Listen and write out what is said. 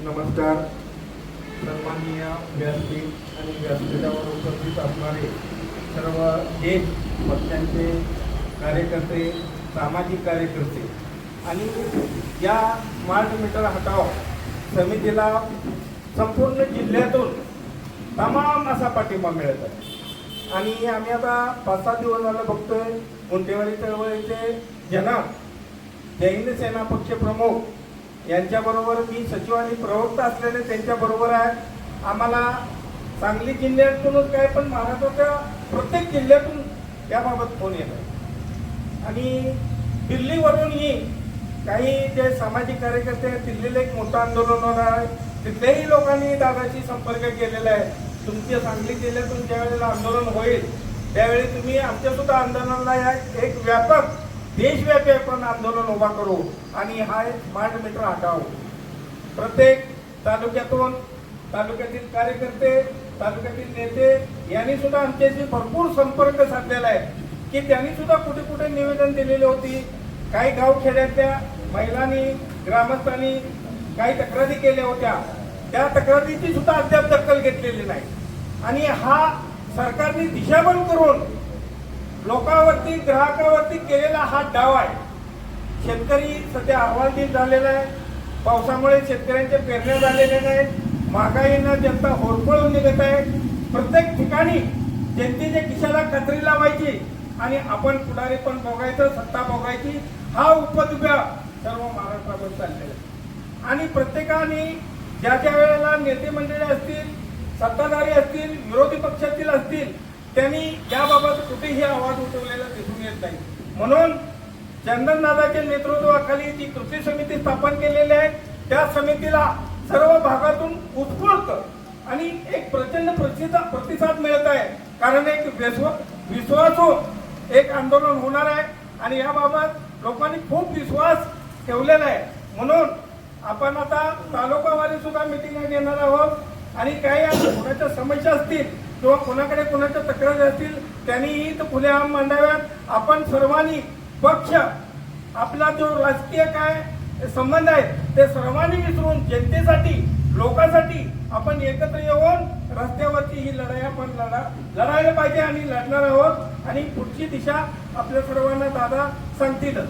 नमस्कार. सन्माननीय व्यासपीठ आणि व्यासपीठावर उपस्थित असणारे सर्व एक पक्षांचे कार्यकर्ते, सामाजिक कार्यकर्ते आणि या स्मार्ट मीटर हटाव समितीला संपूर्ण जिल्ह्यातून तमाम असा पाठिंबा मिळत आहे. आणि आम्ही आता 5-7 दिवस झालं बघतोय गुंटेवाडी चळवळीचे जनक, जय हिंद सेना पक्ष प्रमुख यांच्याबरोबर मी सचिव आणि प्रवक्ता असलेले त्यांच्याबरोबर आहे. आम्हाला सांगली जिल्ह्यातूनच काय पण महाराष्ट्राच्या प्रत्येक जिल्ह्यातून याबाबत फोन येत आहे. आणि दिल्लीवरूनही काही जे सामाजिक कार्यकर्ते आहेत, दिल्लीला एक मोठं आंदोलन होणार आहे, तिथल्याही लोकांनी दादाशी संपर्क केलेला आहे. तुमच्या सांगली जिल्ह्यातून ज्या वेळेला आंदोलन होईल त्यावेळी तुम्ही आमच्या सुद्धा आंदोलनाला एक व्यापक देशव्यापी आपण आंदोलन उभा करू आणि हा स्मार्ट मीटर हटाव. प्रत्येक तालुक्यातील कार्यकर्ते, तालुक्यातील नेते यांनी सुद्धा आमच्याशी भरपूर संपर्क साधलेला आहे की त्यांनी सुद्धा कुठे कुठे निवेदन दिलेले होती. काही गावखेड्यातल्या महिलांनी, ग्रामस्थांनी काही तक्रारी केल्या होत्या. त्या तक्रारीची सुद्धा अद्याप दखल घेतलेली नाही. आणि हा सरकारने दिशाभूल करून लोकांवरती, ग्राहकावरती केलेला हा डाव आहे. शेतकरी सध्या अहवालदिल झालेला आहे. पावसामुळे शेतकऱ्यांच्या पेरण्या झालेल्या नाहीत. महागाईनं जनता होरपळून निघत आहे. प्रत्येक ठिकाणी जनतेच्या खिशाला कत्री लावायची आणि आपण पुढारी पण भोगायचं, सत्ता भोगायची, हा उपद्व्याप सर्व महाराष्ट्रावर चाललेला आहे. आणि प्रत्येकाने ज्या ज्या वेळेला नेते मंडळी असतील, सत्ताधारी असतील, विरोधी पक्षातील असतील, त्यांनी याबाबत कुठेही आवाज उठवलेला दिसून येत नाही. म्हणून चंदनदादाच्या नेतृत्वाखाली जी कृती समिती स्थापन केलेली आहे त्या समितीला सर्व भागातून उत्स्फूर्त आणि एक प्रचंड प्रतिसाद मिळत आहे. कारण एक विश्वासू एक आंदोलन होणार आहे आणि याबाबत लोकांनी खूप विश्वास ठेवलेला आहे. म्हणून आपण आता तालुकावारी सुद्धा मिटिंग घेणार आहोत आणि काही कोणाच्या समस्या असतील किंवा कोणाकडे कोणाच्या तक्रारी असतील त्यांनीही तो खुलेआम मांडाव्यात. आपण सर्वांनी पक्ष, आपला जो राजकीय काय संबंध आहे ते सर्वांनी विसरून जनतेसाठी, लोकांसाठी आपण एकत्र येऊन रस्त्यावरची ही लढाई आपण लढायला पाहिजे आणि लढणार आहोत. आणि पुढची दिशा आपल्या सर्वांना दादा सांगतीलच.